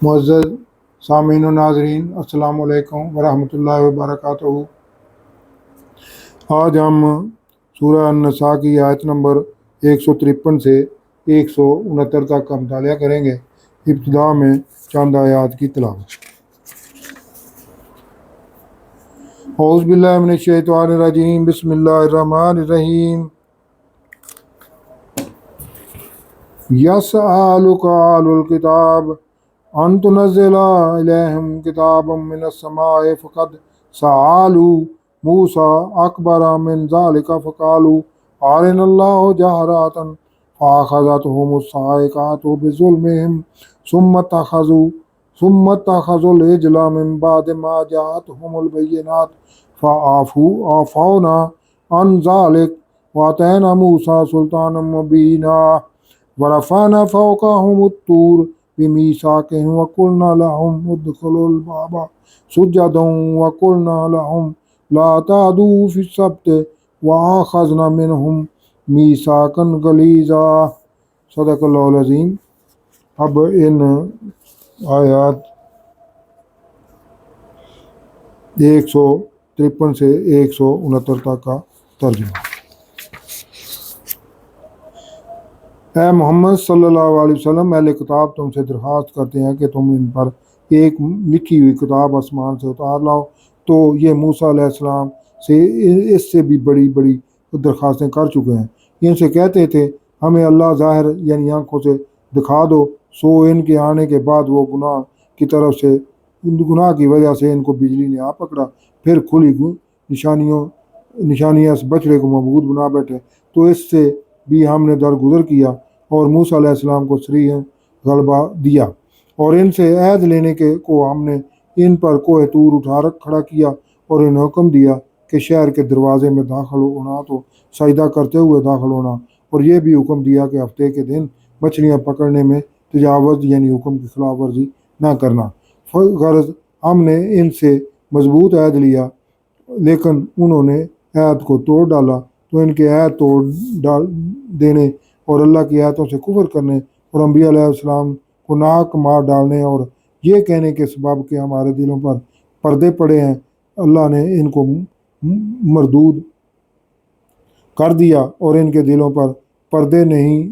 معزز سامعین و ناظرین، السلام علیکم ورحمۃ اللہ وبرکاتہ۔ آج ہم سورہ النساء کی آیت نمبر 153 سے 169 تک کا مطالعہ کریں گے۔ ابتدا میں چند آیات کی تلاوت۔ اعوذ باللہ من الشیطان الرجیم، بسم اللہ الرحمن الرحیم۔ یسألک اہل الکتاب ان تنزل الیہم کتابا من السماء فقد سألوا موسیٰ اکبر من ذلک فقالوا ارنا اللہ جہرۃ فأخذتهم الصاعقۃ بظلمہم ثم اتخذوا العجل من بعد ما جاءتهم البینات فعفونا عن ذلک وآتینا موسیٰ سلطانا مبینا ورفعنا فوقهم الطور بميثاقهم وقلنا لهم ادخلوا الباب سجدا وقلنا لهم لا تعدوا في السبت وأخذنا منهم ميثاقا غليظا۔ صدق اللہ العظیم۔ اب ان آیات 153 سے 169 تک کا ترجمہ۔ اے محمد صلی اللہ علیہ وسلم، اہل کتاب تم سے درخواست کرتے ہیں کہ تم ان پر ایک لکھی ہوئی کتاب آسمان سے اتار لاؤ۔ تو یہ موسیٰ علیہ السلام سے اس سے بھی بڑی بڑی درخواستیں کر چکے ہیں۔ ان سے کہتے تھے ہمیں اللہ ظاہر یعنی آنکھوں سے دکھا دو، سو ان کے آنے کے بعد وہ گناہ کی وجہ سے ان کو بجلی نے آ پکڑا، پھر کھلی نشانیاں اس بچڑے کو معبود بنا بیٹھے۔ تو اس سے بھی ہم نے درگزر کیا اور موسیٰ علیہ السلام کو صریح غلبہ دیا، اور ان سے عہد لینے کو ہم نے ان پر کوہ طور اٹھا کھڑا کیا اور انہیں حکم دیا کہ شہر کے دروازے میں داخل ہونا تو سجدہ کرتے ہوئے داخل ہونا، اور یہ بھی حکم دیا کہ ہفتے کے دن مچھلیاں پکڑنے میں تجاوز یعنی حکم کی خلاف ورزی نہ کرنا۔ غرض ہم نے ان سے مضبوط عہد لیا، لیکن انہوں نے عہد کو توڑ ڈالا۔ تو ان کے عہد توڑ دینے اور اللہ کی آیتوں سے کفر کرنے اور انبیاء علیہ السلام کو ناحق مار ڈالنے اور یہ کہنے کے سبب کہ ہمارے دلوں پر پردے پڑے ہیں، اللہ نے ان کو مردود کر دیا، اور ان کے دلوں پر پردے نہیں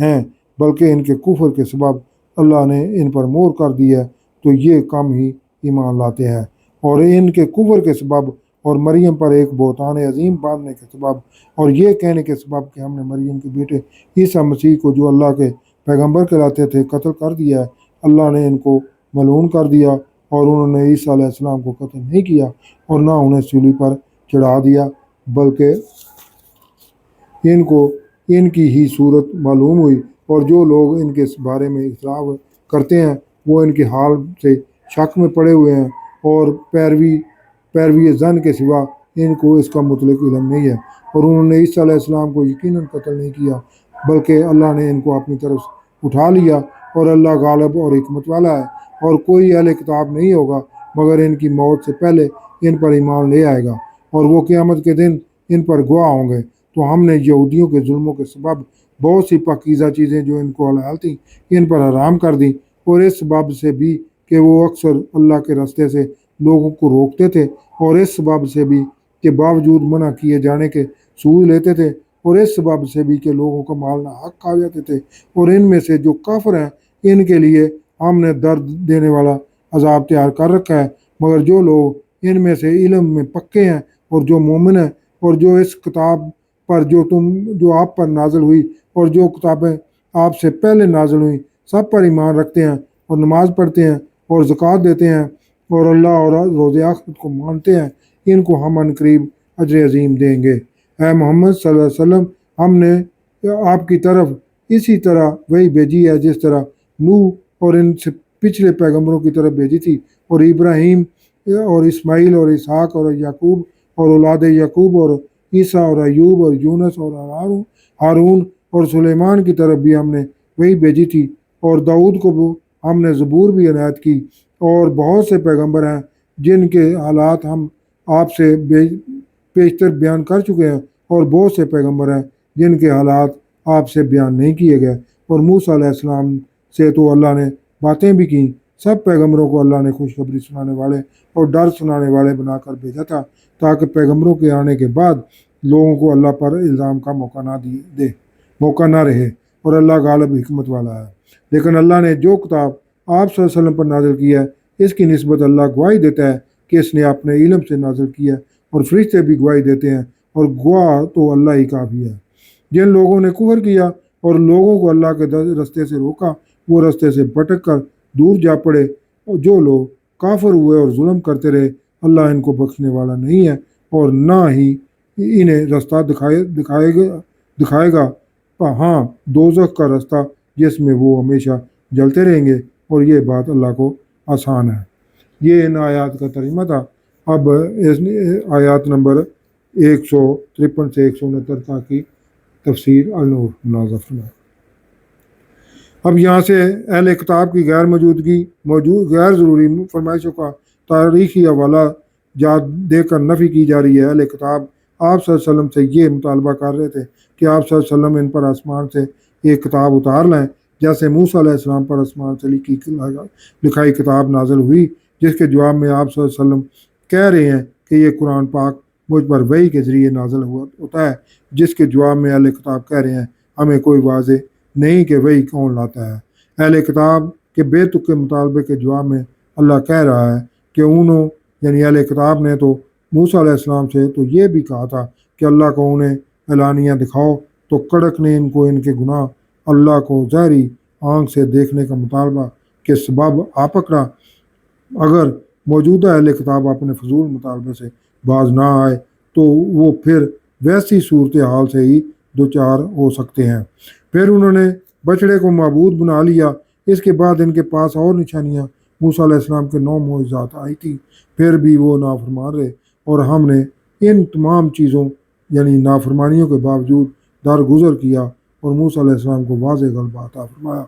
ہیں، بلکہ ان کے کفر کے سبب اللہ نے ان پر مہر کر دی ہے، تو یہ کم ہی ایمان لاتے ہیں۔ اور ان کے کفر کے سبب اور مریم پر ایک بہتان عظیم باندھنے کے سبب اور یہ کہنے کے سبب کہ ہم نے مریم کے بیٹے عیسیٰ مسیح کو جو اللہ کے پیغمبر کہلاتے تھے قتل کر دیا ہے، اللہ نے ان کو ملعون کر دیا، اور انہوں نے عیسیٰ علیہ السلام کو قتل نہیں کیا اور نہ انہیں صلیب پر چڑھا دیا، بلکہ ان کو ان کی ہی صورت معلوم ہوئی، اور جو لوگ ان کے بارے میں اعتراف کرتے ہیں وہ ان کے حال سے شک میں پڑے ہوئے ہیں، اور پیروی زن کے سوا ان کو اس کا مطلق علم نہیں ہے، اور انہوں نے عیسیٰ علیہ السلام کو یقیناً قتل نہیں کیا، بلکہ اللہ نے ان کو اپنی طرف اٹھا لیا، اور اللہ غالب اور حکمت والا ہے، اور کوئی اہل کتاب نہیں ہوگا مگر ان کی موت سے پہلے ان پر ایمان لے آئے گا، اور وہ قیامت کے دن ان پر گواہ ہوں گے۔ تو ہم نے یہودیوں کے ظلموں کے سبب بہت سی پاکیزہ چیزیں جو ان کو حلال تھیں ان پر حرام کر دیں، اور اس سبب سے بھی کہ وہ اکثر اللہ کے راستے سے لوگوں کو روکتے تھے، اور اس سبب سے بھی کہ باوجود منع کیے جانے کے سود لیتے تھے، اور اس سبب سے بھی کہ لوگوں کا مال ناحق کھا جاتے تھے۔ اور ان میں سے جو کافر ہیں ان کے لیے ہم نے درد دینے والا عذاب تیار کر رکھا ہے، مگر جو لوگ ان میں سے علم میں پکے ہیں اور جو مومن ہیں، اور جو اس کتاب پر جو آپ پر نازل ہوئی اور جو کتابیں آپ سے پہلے نازل ہوئیں سب پر ایمان رکھتے ہیں اور نماز پڑھتے ہیں اور زکوٰۃ دیتے ہیں اور اللہ اور روز آخرت کو مانتے ہیں، ان کو ہم عنقریب اجر عظیم دیں گے۔ اے محمد صلی اللہ علیہ وسلم، ہم نے آپ کی طرف اسی طرح وہی بھیجی ہے جس طرح نوح اور ان سے پچھلے پیغمبروں کی طرف بھیجی تھی، اور ابراہیم اور اسماعیل اور اسحاق اور یعقوب اور اولاد یعقوب اور عیسیٰ اور ایوب اور یونس اور ہارون اور سلیمان کی طرف بھی ہم نے وہی بھیجی تھی، اور داؤد کو ہم نے زبور بھی عنایت کی، اور بہت سے پیغمبر ہیں جن کے حالات ہم آپ سے پیشتر بیان کر چکے ہیں، اور بہت سے پیغمبر ہیں جن کے حالات آپ سے بیان نہیں کیے گئے، اور موسیٰ علیہ السلام سے تو اللہ نے باتیں بھی کیں۔ سب پیغمبروں کو اللہ نے خوشخبری سنانے والے اور ڈر سنانے والے بنا کر بھیجا تھا تاکہ پیغمبروں کے آنے کے بعد لوگوں کو اللہ پر الزام کا موقع نہ رہے، اور اللہ غالب حکمت والا ہے۔ لیکن اللہ نے جو کتاب آپ صلی اللہ علیہ وسلم پر نازل کی ہے، اس کی نسبت اللہ گواہی دیتا ہے کہ اس نے اپنے علم سے نازل کی ہے، اور فرشتے بھی گواہی دیتے ہیں، اور گواہ تو اللہ ہی کافی ہے۔ جن لوگوں نے کفر کیا اور لوگوں کو اللہ کے رستے سے روکا، وہ رستے سے بھٹک کر دور جا پڑے، اور جو لوگ کافر ہوئے اور ظلم کرتے رہے، اللہ ان کو بخشنے والا نہیں ہے، اور نہ ہی انہیں رستہ دکھائے گا۔ ہاں، دوزخ کا رستہ جس میں وہ ہمیشہ جلتے رہیں گے، اور یہ بات اللہ کو آسان ہے۔ یہ ان آیات کا ترجمہ تھا۔ اب اس آیات نمبر 153 سے 169 تک کی تفسیر النور نازل فرمائے۔ اب یہاں سے اہل کتاب کی غیر موجودگی غیر ضروری فرمائشوں کا تاریخی حوالہ جات دے کر نفی کی جا رہی ہے۔ اہل کتاب آپ صلی اللہ علیہ وسلم سے یہ مطالبہ کر رہے تھے کہ آپ صلی اللہ علیہ وسلم ان پر آسمان سے ایک کتاب اتار لائیں، جیسے موسیٰ علیہ السلام پر آسمان سے لکھائی کتاب نازل ہوئی، جس کے جواب میں آپ صلی اللہ علیہ وسلم کہہ رہے ہیں کہ یہ قرآن پاک مجھ پر وحی کے ذریعے نازل ہوتا ہے، جس کے جواب میں اہل کتاب کہہ رہے ہیں ہمیں کوئی واضح نہیں کہ وحی کون لاتا ہے۔ اہل کتاب کے بے تک کے مطالبے کے جواب میں اللہ کہہ رہا ہے کہ انہوں یعنی اہل کتاب نے تو موسیٰ علیہ السلام سے تو یہ بھی کہا تھا کہ اللہ کو انہیں اعلانیہ دکھاؤ، تو کڑک نے ان کو ان کے گناہ اللہ کو ظاہری آنکھ سے دیکھنے کا مطالبہ کے سبب آ پکڑا۔ اگر موجودہ اہل کتاب اپنے فضول مطالبے سے باز نہ آئے تو وہ پھر ویسی صورتحال سے ہی دوچار ہو سکتے ہیں۔ پھر انہوں نے بچڑے کو معبود بنا لیا۔ اس کے بعد ان کے پاس اور نشانیاں موسیٰ علیہ السلام کے 9 معجزات آئی تھی، پھر بھی وہ نافرمان رہے، اور ہم نے ان تمام چیزوں یعنی نافرمانیوں کے باوجود درگزر کیا اور موسیٰ علیہ السلام کو واضح غلبہ عطا فرمایا۔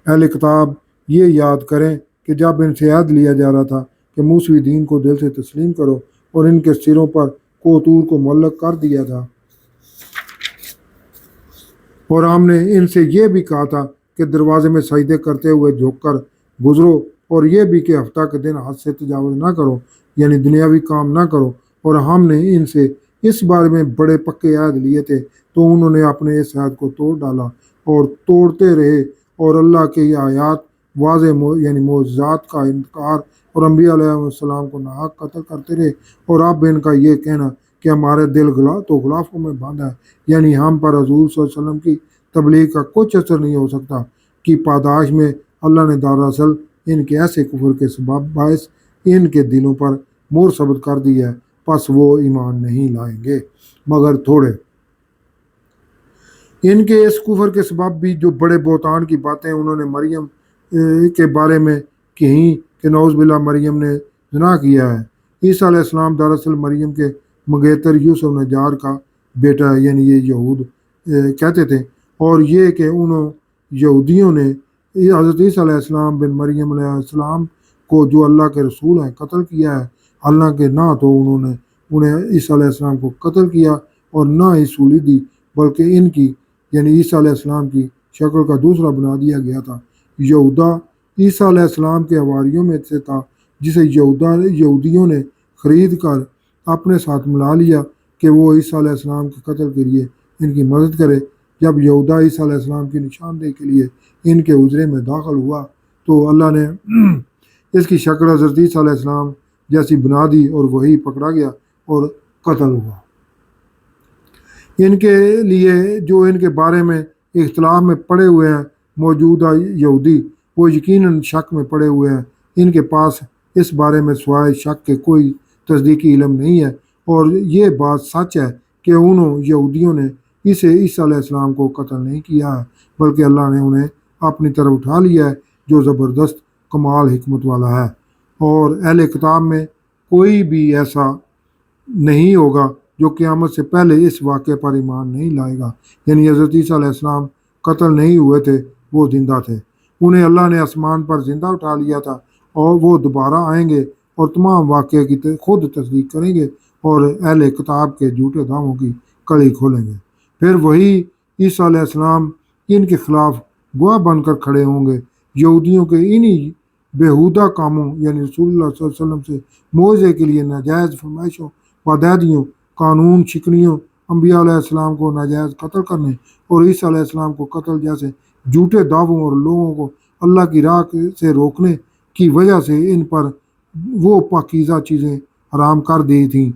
اہل کتاب یہ یاد کریں کہ جب ان سے عہد لیا جا رہا تھا کہ موسوی دین کو دل سے تسلیم کرو، اور ان کے سروں پر کوتور کو معلق کر دیا تھا، اور ہم نے ان سے یہ بھی کہا تھا کہ دروازے میں سجدے کرتے ہوئے جھک کر گزرو، اور یہ بھی کہ ہفتہ کے دن حد سے تجاوز نہ کرو یعنی دنیاوی کام نہ کرو۔ اور ہم نے ان سے اس بارے میں بڑے پکے عہد لیے تھے، تو انہوں نے اپنے اس عہد کو توڑ ڈالا اور توڑتے رہے، اور اللہ کی آیات واضح یعنی معجزات کا انکار، اور انبیاء علیہ السلام کو ناحق قتل کرتے رہے۔ اور اب ان کا یہ کہنا کہ ہمارے دل تو غلافوں میں بند ہے، یعنی ہم پر حضور صلی اللہ علیہ وسلم کی تبلیغ کا کچھ اثر نہیں ہو سکتا، کی پاداش میں اللہ نے دراصل ان کے ایسے کفر کے سبب باعث ان کے دلوں پر مہر ثبت کر دی ہے، پس وہ ایمان نہیں لائیں گے مگر تھوڑے۔ ان کے اس کفر کے سبب بھی جو بڑے بہتان کی باتیں انہوں نے مریم کے بارے میں کہیں کہ نعوذ باللہ مریم نے زنا کیا ہے۔ عیسیٰ علیہ السلام دراصل مریم کے منگیتر یوسف نجار کا بیٹا ہے، یعنی یہ یہود کہتے تھے، اور یہ کہ انہوں یہودیوں نے حضرت عیسیٰ علیہ السلام بن مریم علیہ السلام کو جو اللہ کے رسول ہیں قتل کیا ہے، حالانکہ نہ تو انہوں نے انہیں عیسیٰ علیہ السلام کو قتل کیا اور نہ ہی سولی دی، بلکہ ان کی یعنی عیسیٰ علیہ السلام کی شکل کا دوسرا بنا دیا گیا تھا۔ یہودا عیسیٰ علیہ السلام کے حواریوں میں سے تھا، جسے یہودیوں نے خرید کر اپنے ساتھ ملا لیا کہ وہ عیسیٰ علیہ السلام کے قتل کے لیے ان کی مدد کرے۔ جب یہودا عیسیٰ علیہ السلام کی نشاندہی کے لیے ان کے حجرے میں داخل ہوا تو اللہ نے اس کی شکل حضرت عیسیٰ علیہ السلام جیسی بنا دی، اور وہی پکڑا گیا اور قتل ہوا۔ ان کے لیے جو ان کے بارے میں اختلاف میں پڑے ہوئے ہیں موجودہ یہودی، وہ یقیناً شک میں پڑے ہوئے ہیں۔ ان کے پاس اس بارے میں سوائے شک کے کوئی تصدیقی علم نہیں ہے، اور یہ بات سچ ہے کہ انہوں یہودیوں نے عیسیٰ علیہ السلام کو قتل نہیں کیا ہے، بلکہ اللہ نے انہیں اپنی طرف اٹھا لیا ہے، جو زبردست کمال حکمت والا ہے۔ اور اہل کتاب میں کوئی بھی ایسا نہیں ہوگا جو قیامت سے پہلے اس واقعے پر ایمان نہیں لائے گا، یعنی حضرت عیسیٰ علیہ السلام قتل نہیں ہوئے تھے، وہ زندہ تھے، انہیں اللہ نے آسمان پر زندہ اٹھا لیا تھا، اور وہ دوبارہ آئیں گے اور تمام واقعے کی خود تصدیق کریں گے، اور اہل کتاب کے جھوٹے دعووں کی کڑی کھولیں گے۔ پھر وہی عیسیٰ علیہ السلام ان کے خلاف گواہ بن کر کھڑے ہوں گے، یہودیوں کے انہی بیہودہ کاموں یعنی رسول اللہ صلی اللہ علیہ وسلم سے موعظے کے لیے ناجائز فرمائشوں وعدادیوں قانون شکنیوں انبیاء علیہ السلام کو ناجائز قتل کرنے اور عیسیٰ علیہ السلام کو قتل جیسے جھوٹے دعووں اور لوگوں کو اللہ کی راہ سے روکنے کی وجہ سے ان پر وہ پاکیزہ چیزیں حرام کر دی تھیں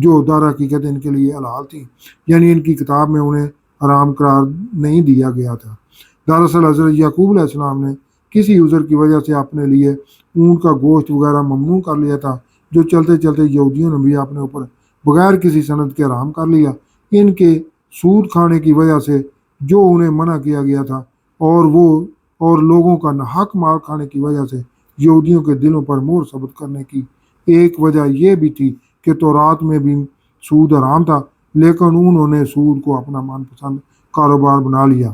جو در حقیقت ان کے لیے حلال تھیں، یعنی ان کی کتاب میں انہیں حرام قرار نہیں دیا گیا تھا۔ دراصل حضرت یعقوب علیہ السلام نے کسی عذر کی وجہ سے اپنے لیے اونٹ کا گوشت وغیرہ ممنوع کر لیا تھا، جو چلتے چلتے یہودیوں نے بھی اپنے اوپر بغیر کسی سند کے حرام کر لیا۔ ان کے سود کھانے کی وجہ سے جو انہیں منع کیا گیا تھا اور لوگوں کا ناحق مال کھانے کی وجہ سے یہودیوں کے دلوں پر مہر ثبت کرنے کی ایک وجہ یہ بھی تھی کہ تورات میں بھی سود حرام تھا، لیکن انہوں نے سود کو اپنا من پسند کاروبار بنا لیا۔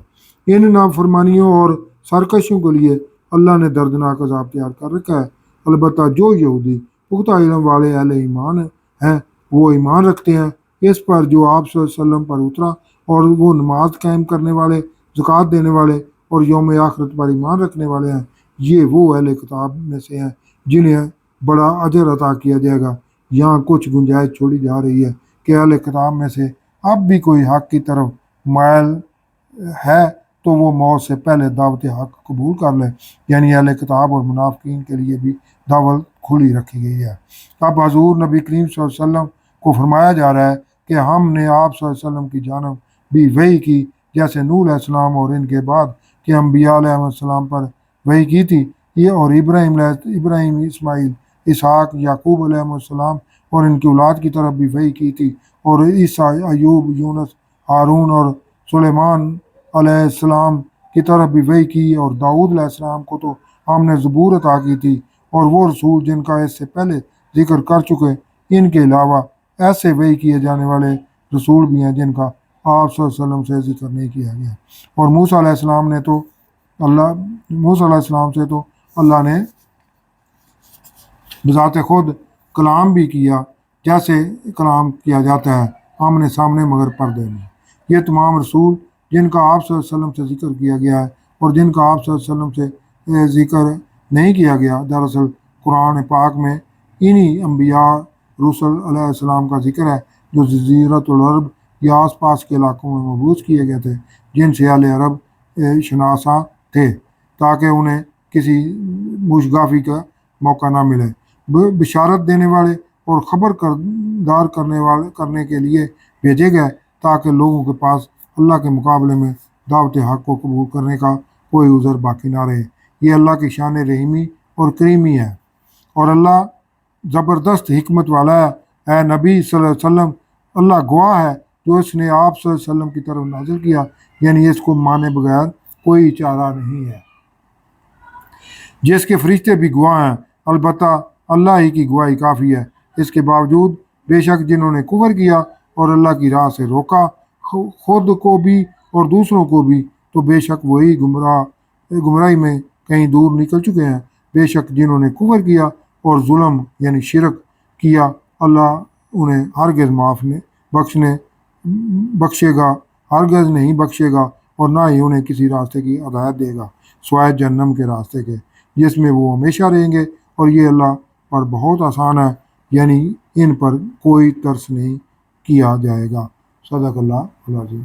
ان نافرمانیوں اور سرکشیوں کے لیے اللہ نے دردناک عذاب تیار کر رکھا ہے۔ البتہ جو یہودی پختہ علم والے اہل ایمان ہیں وہ ایمان رکھتے ہیں اس پر جو آپ صلی اللہ علیہ وسلم پر اترا، اور وہ نماز قائم کرنے والے، زکوٰۃ دینے والے اور یوم آخرت پر ایمان رکھنے والے ہیں، یہ وہ اہل کتاب میں سے ہیں جنہیں بڑا اجر عطا کیا جائے گا۔ یہاں کچھ گنجائش چھوڑی جا رہی ہے کہ اہل کتاب میں سے اب بھی کوئی حق کی طرف مائل ہے تو وہ موت سے پہلے دعوت حق قبول کر لے، یعنی اہل کتاب اور منافقین کے لیے بھی دعوت کھلی رکھی گئی ہے۔ اب حضور نبی کریم صلی اللہ علیہ وسلم کو فرمایا جا رہا ہے کہ ہم نے آپ صلی اللہ علیہ وسلم کی جانب بھی وحی کی، جیسے نوح علیہ السلام اور ان کے بعد کے انبیاء علیہ السلام پر وحی کی تھی، یہ اور ابراہیم، اسماعیل، اسحاق، یعقوب علیہ السلام اور ان کی اولاد کی طرف بھی وحی کی تھی، اور عیسیٰ، ایوب، یونس، ہارون اور سلیمان علیہ السلام کی طرف بھی وحی کی، اور داؤد علیہ السلام کو تو ہم نے زبور عطا کی تھی، اور وہ رسول جن کا اس سے پہلے ذکر کر چکے۔ ان کے علاوہ ایسے وحی کیے جانے والے رسول بھی ہیں جن کا آپ صلی اللہ علیہ وسلم سے ذکر نہیں کیا گیا۔ اور موسیٰ علیہ السلام سے تو اللہ نے بذات خود کلام بھی کیا، جیسے کلام کیا جاتا ہے آمنے سامنے مگر پردے میں۔ یہ تمام رسول جن کا آپ صلی اللہ علیہ وسلم سے ذکر کیا گیا ہے اور جن کا آپ صلی اللہ علیہ وسلم سے ذکر نہیں کیا گیا، دراصل قرآن پاک میں انہی انبیاء رسول علیہ السلام کا ذکر ہے جو جزیرۃ العرب یا آس پاس کے علاقوں میں مبعوث کیے گئے تھے، جن سے اہل عرب شناسا تھے تاکہ انہیں کسی مشگافی کا موقع نہ ملے۔ بشارت دینے والے اور خبردار کرنے کے لیے بھیجے گئے تاکہ لوگوں کے پاس اللہ کے مقابلے میں دعوت حق کو قبول کرنے کا کوئی عذر باقی نہ رہے۔ یہ اللہ کی شان رحیمی اور کریمی ہے، اور اللہ زبردست حکمت والا ہے۔ اے نبی صلی اللہ علیہ وسلم، اللہ گواہ ہے جو اس نے آپ صلی اللہ علیہ وسلم کی طرف نازل کیا، یعنی اس کو مانے بغیر کوئی چارہ نہیں ہے، جس کے فرشتے بھی گواہ ہیں، البتہ اللہ ہی کی گواہی کافی ہے۔ اس کے باوجود بے شک جنہوں نے کفر کیا اور اللہ کی راہ سے روکا خود کو بھی اور دوسروں کو بھی، تو بے شک وہی گمراہی میں کہیں دور نکل چکے ہیں۔ بے شک جنہوں نے کفر کیا اور ظلم یعنی شرک کیا، اللہ انہیں ہرگز بخشے گا، ہرگز نہیں بخشے گا، اور نہ ہی انہیں کسی راستے کی ہدایت دے گا سوائے جہنم کے راستے کے، جس میں وہ ہمیشہ رہیں گے، اور یہ اللہ پر بہت آسان ہے، یعنی ان پر کوئی ترس نہیں کیا جائے گا۔ صدق اللہ العظیم۔